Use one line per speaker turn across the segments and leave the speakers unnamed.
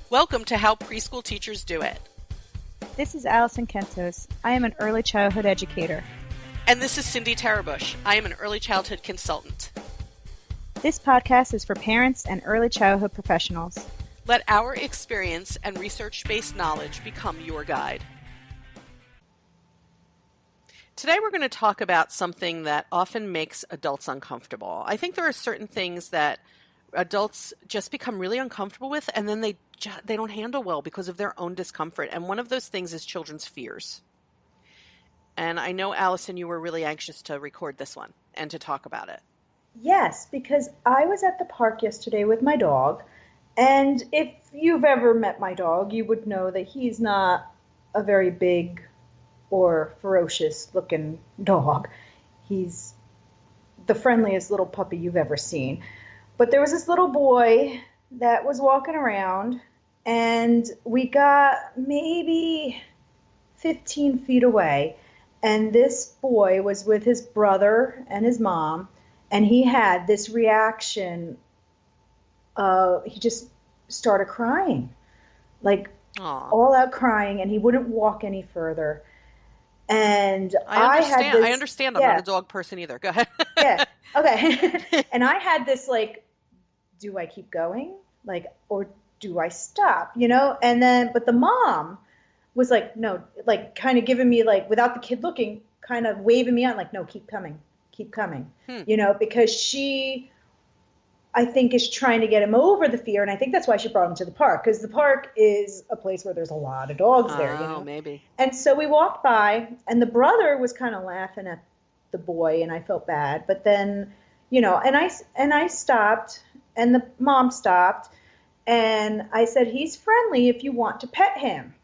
Welcome to How Preschool Teachers Do It.
This is Allison Kentos. I am an early childhood educator.
And this is Cindy Tarabush. I am an early childhood consultant.
This podcast is for parents and early childhood professionals.
Let our experience and research-based knowledge become your guide. Today we're going to talk about something that often makes adults uncomfortable. I think there are certain things that adults just become really uncomfortable with, and then they don't handle well because of their own discomfort. And one of those things is children's fears. And I know, Allison, you were really anxious to record this one and to talk about it.
Yes, because I was at the park yesterday with my dog, and if you've ever met my dog, you would know that he's not a very big or ferocious looking dog. He's the friendliest little puppy you've ever seen. But there was this little boy that was walking around, and we got maybe 15 feet away, and this boy was with his brother and his mom, and he had this reaction. He just started crying, like
Aww.
all out crying, and he wouldn't walk any further. And
I
I
understand. I'm not a dog person either. Go ahead.
Yeah. Okay. And I had this, like, do I keep going? Like, or do I stop? You know? And then, but the mom was like, no, like kind of giving me, like, without the kid looking, kind of waving me on, like, no, keep coming, you know, because she, I think, is trying to get him over the fear. And I think that's why she brought him to the park, because the park is a place where there's a lot of dogs there, you know?
Maybe.
And so we walked by, and the brother was kind of laughing at the boy, and I felt bad. But then, you know, and I stopped, and the mom stopped, and I said, he's friendly if you want to pet him,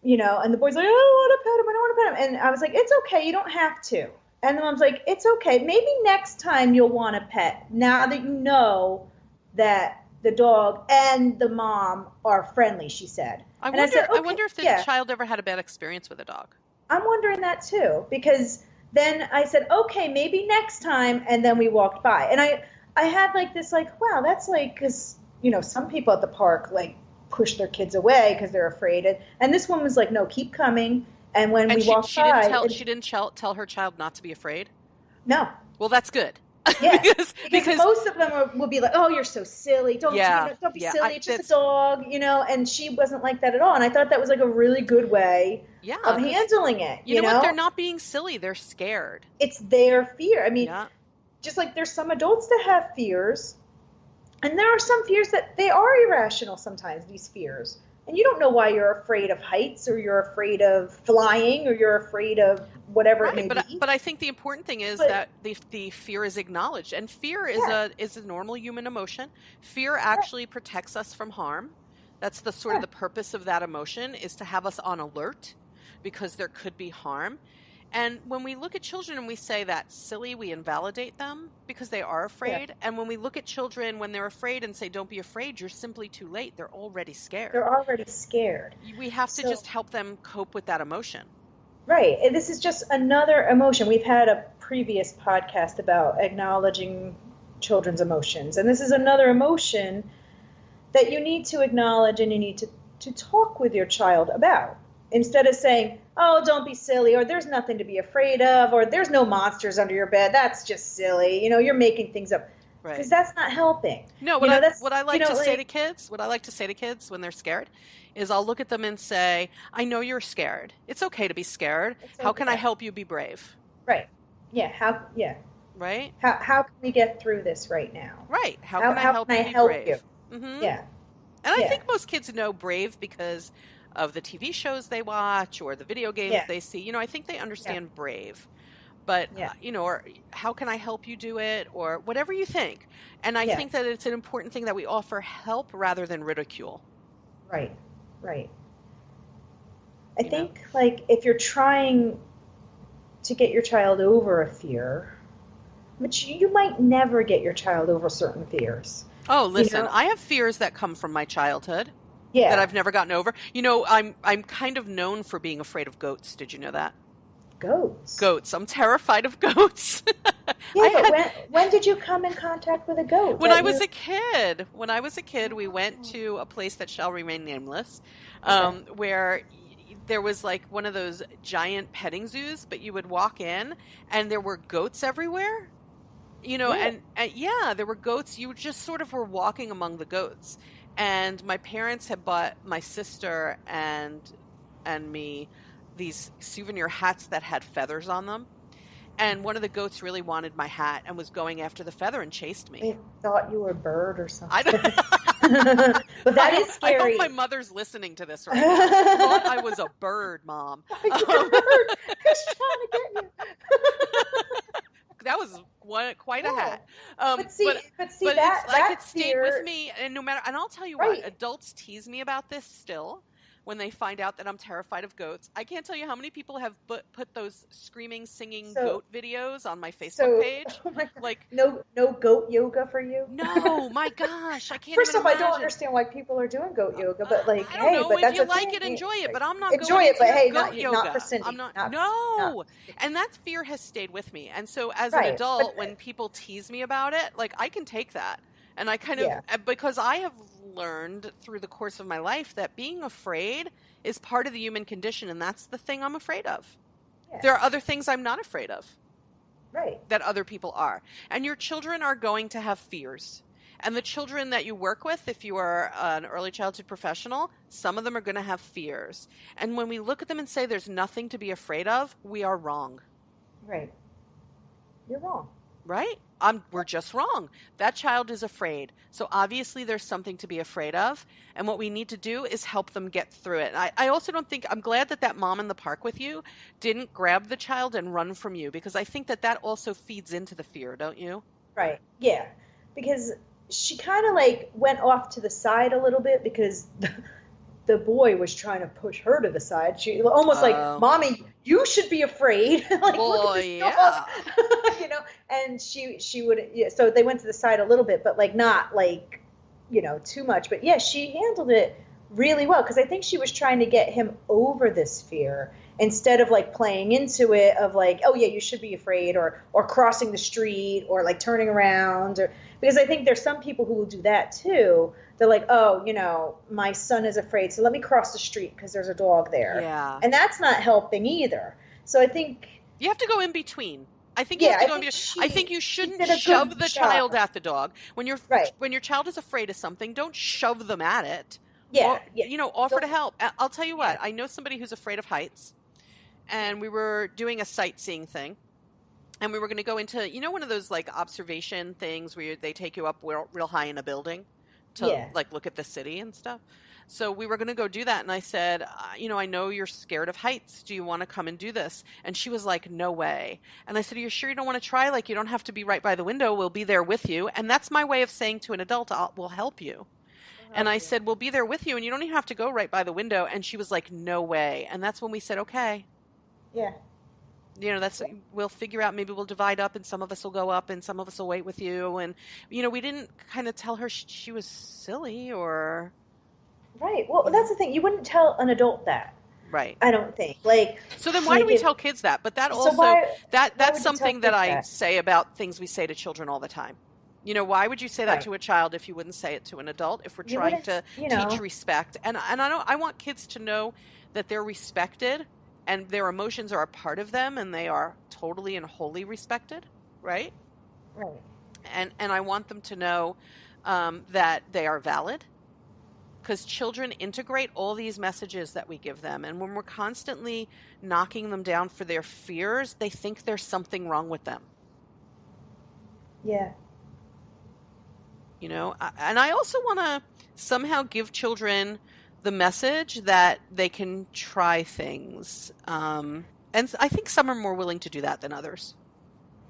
you know. And the boy's like, I don't want to pet him, I don't want to pet him. And I was like, it's okay, you don't have to. And the mom's like, it's okay, maybe next time you'll want to pet, now that you know that the dog and the mom are friendly, she said.
I
said, okay,
I wonder if the child ever had a bad experience with a dog.
I'm wondering that too, because then I said, okay, maybe next time. And then we walked by, and I had like this, like, wow, that's like, because, you know, some people at the park like push their kids away because they're afraid. And this one was like, no, keep coming. And when we walked by,
she didn't tell her child not to be afraid.
No.
Well, that's good.
Yeah, because most of them will be like, oh, you're so silly. Don't be silly. It's just a dog, you know. And she wasn't like that at all. And I thought that was like a really good way of handling it.
You know what? They're not being silly. They're scared.
It's their fear. I mean, just like there's some adults that have fears, and there are some fears that they are irrational sometimes, these fears. And you don't know why you're afraid of heights, or you're afraid of flying, or you're afraid of whatever it may be.
But I think the important thing is that the fear is acknowledged, and fear is a normal human emotion. Fear actually protects us from harm. That's the sort of the purpose of that emotion, is to have us on alert because there could be harm. And when we look at children and we say that's silly, we invalidate them because they are afraid. Yeah. And when we look at children when they're afraid and say, don't be afraid, you're simply too late. They're already scared. We have to just help them cope with that emotion.
Right. And this is just another emotion. We've had a previous podcast about acknowledging children's emotions. And this is another emotion that you need to acknowledge, and you need to talk with your child about. Instead of saying, oh, don't be silly, or there's nothing to be afraid of, or there's no monsters under your bed, that's just silly. You know, you're making things up. Right. Because that's not helping.
No, what I like to say to kids when they're scared is I'll look at them and say, I know you're scared. It's okay to be scared. How can I help you be brave?
Right. Yeah.
Right?
How can we get through this right now?
Right. How can I help you be brave?
Mm-hmm. Yeah.
And I think most kids know brave because of the TV shows they watch or the video games they see. You know, I think they understand brave. But, you know, or how can I help you do it, or whatever you think. And I think that it's an important thing that we offer help rather than ridicule.
Right. I think, like, if you're trying to get your child over a fear, which you might never get your child over certain fears.
Oh, listen, I have fears that come from my childhood. Yeah. That I've never gotten over. You know, I'm kind of known for being afraid of goats. Did you know that?
Goats?
Goats. I'm terrified of goats.
Yeah,
I
but
had
when did you come in contact with a goat?
When I
That
was
you
a kid, we went to a place that shall remain nameless,
okay?
where there was like one of those giant petting zoos, but you would walk in and there were goats everywhere.
Really?
And yeah, there were goats. You just sort of were walking among the goats. And my parents had bought my sister and me these souvenir hats that had feathers on them. And one of the goats really wanted my hat and was going after the feather and chased me.
They thought you were a bird or
I
something.
don't,
But that is
I hope
scary.
my mother's listening to this right now. I thought I was a bird, Mom.
You're a bird. Who's trying to get you?
That was quite a
Yeah.
hat.
But see
but
that
it's like
that
it stayed
fear,
with me, and no matter. And I'll tell you what,
right?
adults tease me about this still. When they find out that I'm terrified of goats, I can't tell you how many people have put those screaming, singing
So
goat videos on my Facebook
so
page.
oh my God.
Like,
No goat yoga for you.
no, my gosh, I can't
First
even
off, I don't
imagine.
understand why people are doing goat yoga, but like,
I don't
hey,
know.
but
If
that's
you
a
like
thing.
it, enjoy it. But I'm not
Enjoy
going
it,
into
but
your
hey,
goat yoga.
not for Cindy.
I'm not.
Not
No. And that fear has stayed with me. And so as an
right.
adult,
But
when people tease me about it, like I can take that. And I kind
yeah,
of, because I have learned through the course of my life that being afraid is part of the human condition. And that's the thing I'm afraid of.
yeah,
There are other things I'm not afraid of
right.
that other people are. And your children are going to have fears. And the children that you work with, if you are an early childhood professional, some of them are going to have fears. And when we look at them and say there's nothing to be afraid of, we are wrong.
Right. You're wrong.
Right? We're just wrong. That child is afraid. So obviously there's something to be afraid of. And what we need to do is help them get through it. I also don't think, I'm glad that mom in the park with you didn't grab the child and run from you, because I think that also feeds into the fear, don't you?
Right. Yeah. Because she kind of like went off to the side a little bit because the boy was trying to push her to the side. She almost like, Mommy, you should be afraid. Like, look at this dog. You know, and she would, yeah, so they went to the side a little bit, but like not like, you know, too much. But yeah, she handled it really well because I think she was trying to get him over this fear instead of like playing into it of like, oh yeah, you should be afraid, or crossing the street, or like turning around, or because I think there's some people who will do that too. They're like, oh, you know, my son is afraid, so let me cross the street because there's a dog there.
Yeah.
And that's not helping either. So I think
you have to go in between. I think you have to go in between. I think you shouldn't shove the child at the dog. When your child is afraid of something, don't shove them at it.
Yeah.
Or, you know, offer to help. I'll tell you what, I know somebody who's afraid of heights, and we were doing a sightseeing thing. And we were going to go into, you know, one of those like observation things where they take you up real high in a building to like look at the city and stuff. So we were going to go do that. And I said, you know, I know you're scared of heights. Do you want to come and do this? And she was like, no way. And I said, are you sure you don't want to try? Like, you don't have to be right by the window. We'll be there with you. And that's my way of saying to an adult, we'll help you. And I said, we'll be there with you. And you don't even have to go right by the window. And she was like, no way. And that's when we said, okay.
Yeah.
You know, we'll figure out, maybe we'll divide up and some of us will go up and some of us will wait with you. And, you know, we didn't kind of tell her she was silly or.
Right. Well, that's the thing. You wouldn't tell an adult that.
Right.
I don't think. Like.
So then why do we tell kids that? But that also, that's something that I say about things we say to children all the time. You know, why would you say that to a child if you wouldn't say it to an adult, if we're trying to teach respect? And I want kids to know that they're respected and their emotions are a part of them and they are totally and wholly respected, right?
Right.
And I want them to know that they are valid, because children integrate all these messages that we give them. And when we're constantly knocking them down for their fears, they think there's something wrong with them.
Yeah.
You know, and I also want to somehow give children the message that they can try things. And I think some are more willing to do that than others.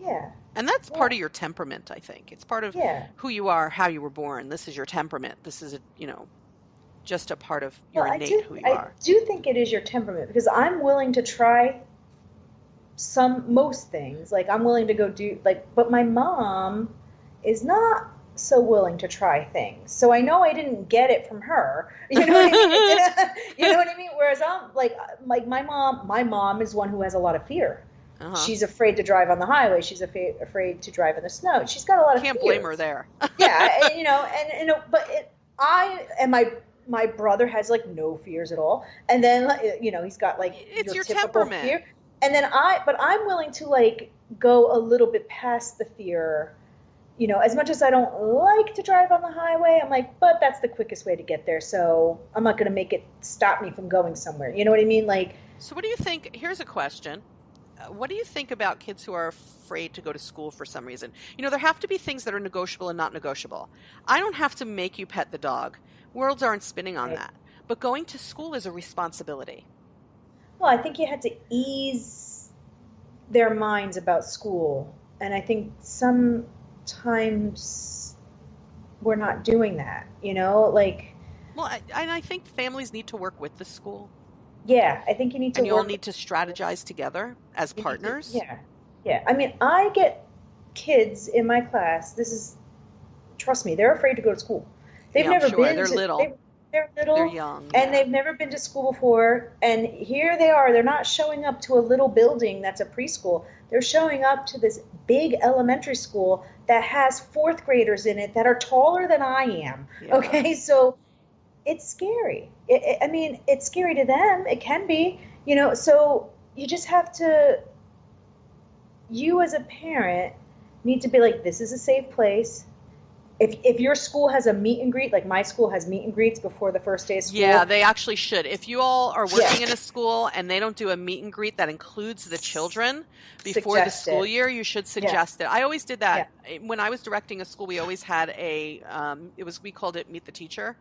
Yeah.
And that's part of your temperament, I think. It's part of who you are, how you were born. This is your temperament. This is, just a part of your innate who you are.
I do think it is your temperament, because I'm willing to try most things. Like, I'm willing to go do, like, but my mom is not so willing to try things. So I know I didn't get it from her. You know what I mean? You know what I mean? Whereas I'm like my mom is one who has a lot of fear.
Uh-huh.
She's afraid to drive on the highway. She's afraid to drive in the snow. She's got a lot of
Can't blame her
fears.
there.
Yeah, but my brother has like no fears at all, and then he's got like
It's
your
your
typical
temperament.
fear, and then but I'm willing to like go a little bit past the fear. As much as I don't like to drive on the highway, I'm like, but that's the quickest way to get there, so I'm not going to make it stop me from going somewhere. You know what I mean? Like,
So what do you think? Here's a question. What do you think about kids who are afraid to go to school for some reason? There have to be things that are negotiable and not negotiable. I don't have to make you pet the dog. Worlds aren't spinning on
right.
that. But going to school is a responsibility.
Well, I think you had to ease their minds about school, and I think sometimes we're not doing that, like,
Well, I think families need to work with the school,
yeah, I think you need to
and you all
work.
need to strategize together as
You need to,
partners.
yeah, yeah. I mean, I get kids in my class. Trust me, they're afraid to go to school. They've
Yeah, I'm
never
sure.
been
They're
to,
little.
they're
They're
little,
young.
and
Yeah.
they've never been to school before. And here they are. They're not showing up to a little building that's a preschool. They're showing up to this big elementary school that has fourth graders in it that are taller than I am.
Yeah.
Okay, so it's scary. I mean, it's scary to them. It can be, so you just have to, you as a parent need to be like, this is a safe place. If your school has a meet and greet, like my school has meet and greets before the first day of school.
Yeah, they actually should. If you all are working in
Yeah.
a school and they don't do a meet and greet that includes the children before the
Suggest
school
it.
year, you should
Yeah.
suggest it. I always did that. When I was directing a school, we always had we called it Meet the Teacher.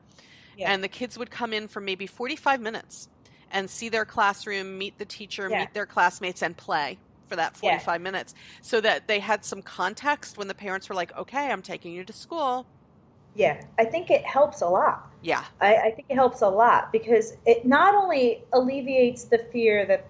Yeah.
And the kids would come in for maybe 45 minutes and see their classroom, meet the teacher,
Yeah.
meet their classmates, and play for that 45 minutes so that they had some context when the parents were like, okay, I'm taking you to school.
Yeah, I think it helps a lot.
Yeah.
I think it helps a lot because it not only alleviates the fear that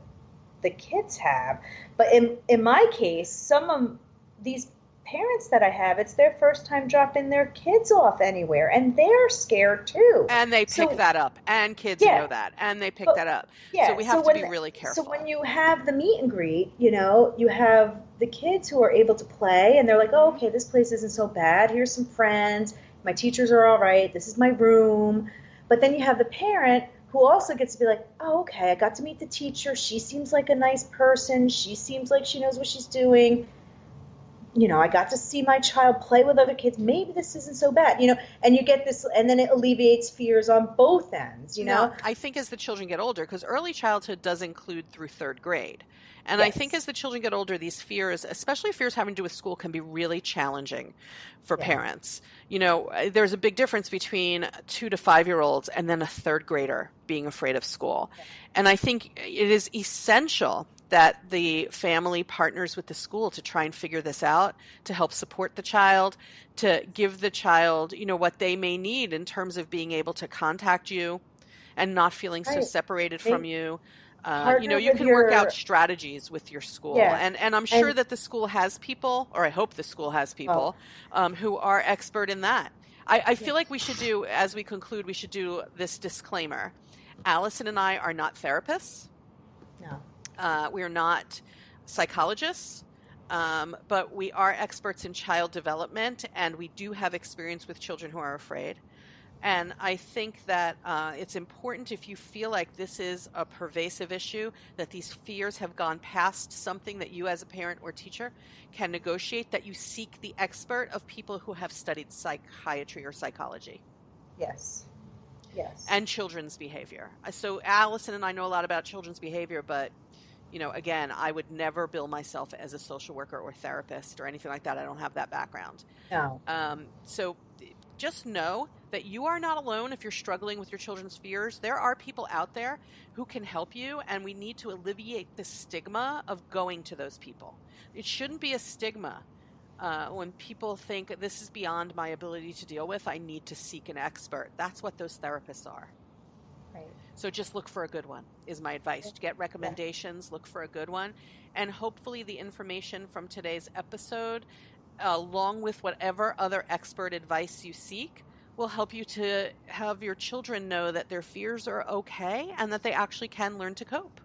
the kids have, but in my case, some of these parents that I have, it's their first time dropping their kids off anywhere, and they're scared too.
And they pick
So,
that up, and kids
yeah,
know that, and they pick
but
that up.
yeah,
So we have
so
to be really careful.
So when you have the meet and greet, you have the kids who are able to play, and they're like, oh, okay, this place isn't so bad. Here's some friends. My teachers are all right. This is my room. But then you have the parent who also gets to be like, oh, okay, I got to meet the teacher. She seems like a nice person. She seems like she knows what she's doing. I got to see my child play with other kids. Maybe this isn't so bad, and you get this, and then it alleviates fears on both ends,
No, I think as the children get older, because early childhood does include through third grade. And I think
Yes.
as the children get older, these fears, especially fears having to do with school, can be really challenging for
Yeah.
parents. There's a big difference between 2 to 5-year-olds and then a third grader being afraid of school. And I think it is essential that the family partners with the school to try and figure this out, to help support the child, to give the child, what they may need in terms of being able to contact you and not feeling so
Right.
separated
They
from you.
partner
You
with
can work out
your,
strategies with your school.
yeah,
And I'm sure
and
that the school has people, or I hope the school has
oh,
people, who are expert in that. I feel like
yes,
we should do, as we conclude, we should do this disclaimer. Allison and I are not therapists.
no,
We are not psychologists, but we are experts in child development, and we do have experience with children who are afraid. And I think that it's important, if you feel like this is a pervasive issue, that these fears have gone past something that you as a parent or teacher can negotiate, that you seek the expert of people who have studied psychiatry or psychology
yes,
and children's behavior. So Allison and I know a lot about children's behavior, but again, I would never bill myself as a social worker or therapist or anything like that. I don't have that background.
no,
So just know that you are not alone if you're struggling with your children's fears. There are people out there who can help you, and we need to alleviate the stigma of going to those people. It shouldn't be a stigma. When people think this is beyond my ability to deal with, I need to seek an expert. That's what those therapists are.
right,
So just look for a good one is my advice. To get recommendations, look for a good one. And hopefully the information from today's episode, along with whatever other expert advice you seek, will help you to have your children know that their fears are okay and that they actually can learn to cope.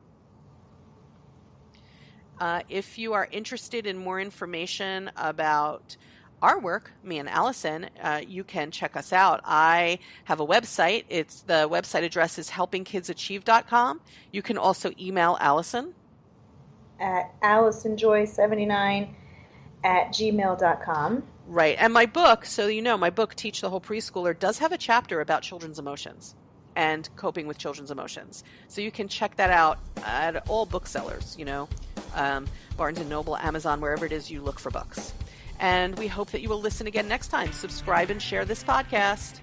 If you are interested in more information about our work, me and Allison, you can check us out. I have a website. The website address is helpingkidsachieve.com. You can also email Allison
at AllisonJoy79@gmail.com.
Right. And my book, so you know, my book, Teach the Whole Preschooler, does have a chapter about children's emotions and coping with children's emotions. So you can check that out at all booksellers, Barnes & Noble, Amazon, wherever it is you look for books. And we hope that you will listen again next time. Subscribe and share this podcast.